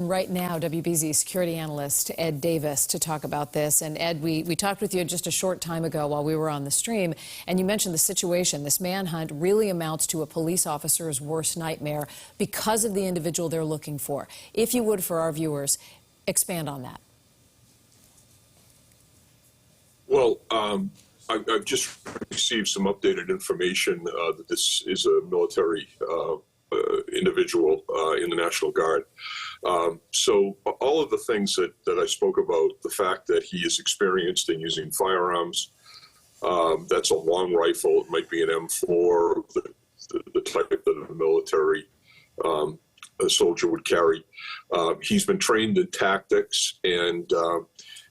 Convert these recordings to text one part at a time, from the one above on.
Right now, WBZ security analyst Ed Davis to talk about this. And Ed, we talked with you just a short time ago while we were on the stream, and you mentioned the situation. This manhunt really amounts to a police officer's worst nightmare because of the individual they're looking for. If you would, for our viewers, expand on that. Well, I've just received some updated information that this is a military individual in the National Guard. So all of the things that I spoke about, the fact that he is experienced in using firearms, that's a long rifle, it might be an M4, the type that a military a soldier would carry. He's been trained in tactics, and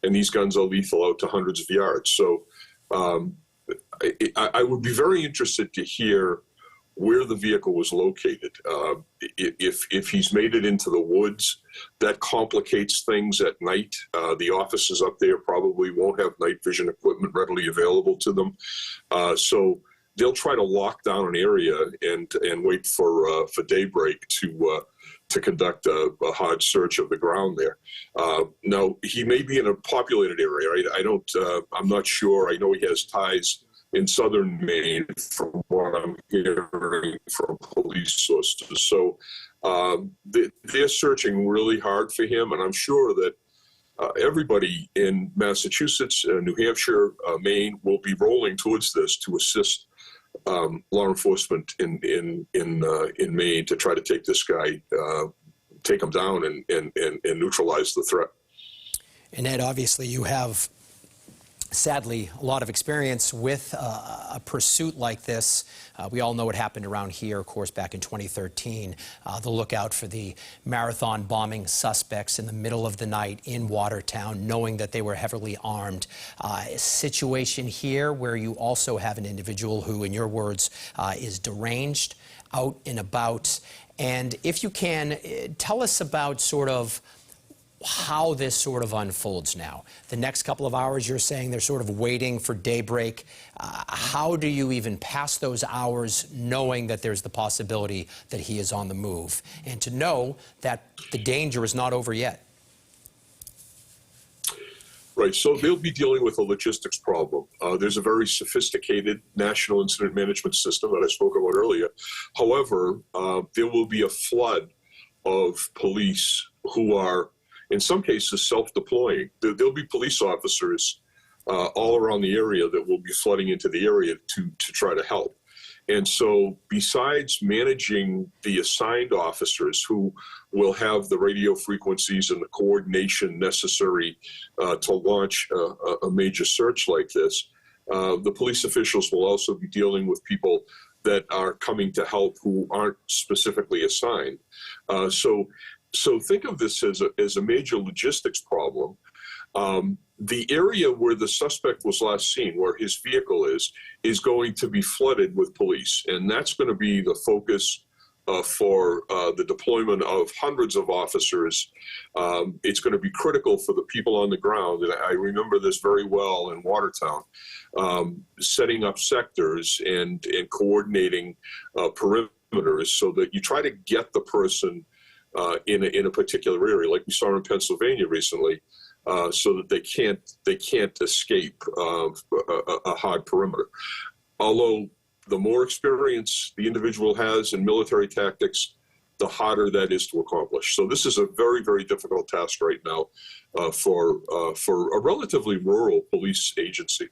these guns are lethal out to hundreds of yards. So I would be very interested to hear where the vehicle was located. If he's made it into the woods, that complicates things at night. The officers up there probably won't have night vision equipment readily available to them. So they'll try to lock down an area and wait for daybreak to conduct a hard search of the ground there. Now, he may be in a populated area. I'm not sure. I know he has ties in southern Maine, from what I'm hearing from police sources. So they're searching really hard for him, and I'm sure that everybody in Massachusetts, New Hampshire, Maine will be rolling towards this to assist law enforcement in Maine to try to take this guy, take him down and neutralize the threat. And Ed, obviously you have, sadly, a lot of experience with a pursuit like this. We all know what happened around here, of course, back in 2013. The lookout for the marathon bombing suspects in the middle of the night in Watertown, knowing that they were heavily armed. A situation here where you also have an individual who, in your words, is deranged, out and about. And if you can, tell us about sort of how this sort of unfolds now. The next couple of hours, you're saying they're sort of waiting for daybreak. How do you even pass those hours knowing that there's the possibility that he is on the move, and to know that the danger is not over yet? Right, so they'll be dealing with a logistics problem. There's a very sophisticated national incident management system that I spoke about earlier. However, there will be a flood of police who are, in some cases, self-deploying. There'll be police officers all around the area that will be flooding into the area to try to help. And so besides managing the assigned officers who will have the radio frequencies and the coordination necessary to launch a major search like this, the police officials will also be dealing with people that are coming to help who aren't specifically assigned. So think of this as a major logistics problem. The area where the suspect was last seen, where his vehicle is going to be flooded with police. And that's going to be the focus for the deployment of hundreds of officers. It's going to be critical for the people on the ground. And I remember this very well in Watertown, setting up sectors and coordinating perimeters so that you try to get the person in a particular area, like we saw in Pennsylvania recently, so that they can't escape a hard perimeter. Although the more experience the individual has in military tactics, the harder that is to accomplish. So this is a very, very difficult task right now for a relatively rural police agency.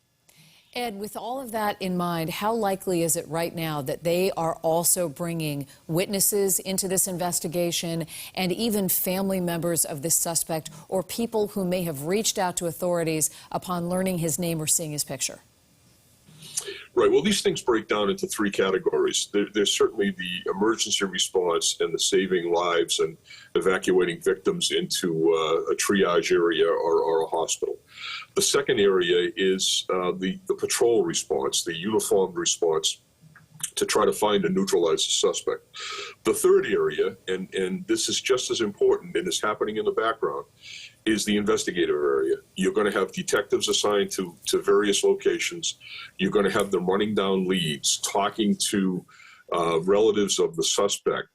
Ed, with all of that in mind, how likely is it right now that they are also bringing witnesses into this investigation and even family members of this suspect or people who may have reached out to authorities upon learning his name or seeing his picture? Right. Well, these things break down into three categories. There's certainly the emergency response and the saving lives and evacuating victims into a triage area or a hospital. The second area is the patrol response, the uniformed response to try to find and neutralize the suspect. The third area, and this is just as important and is happening in the background, is the investigative area. You're going to have detectives assigned to various locations. You're going to have them running down leads, talking to relatives of the suspect,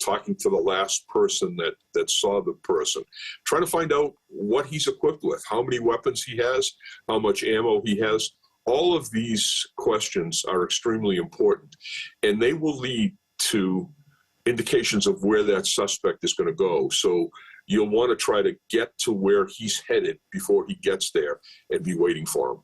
talking to the last person that saw the person, trying to find out what he's equipped with, how many weapons he has, how much ammo he has. All of these questions are extremely important, and they will lead to indications of where that suspect is going to go. So you'll want to try to get to where he's headed before he gets there and be waiting for him.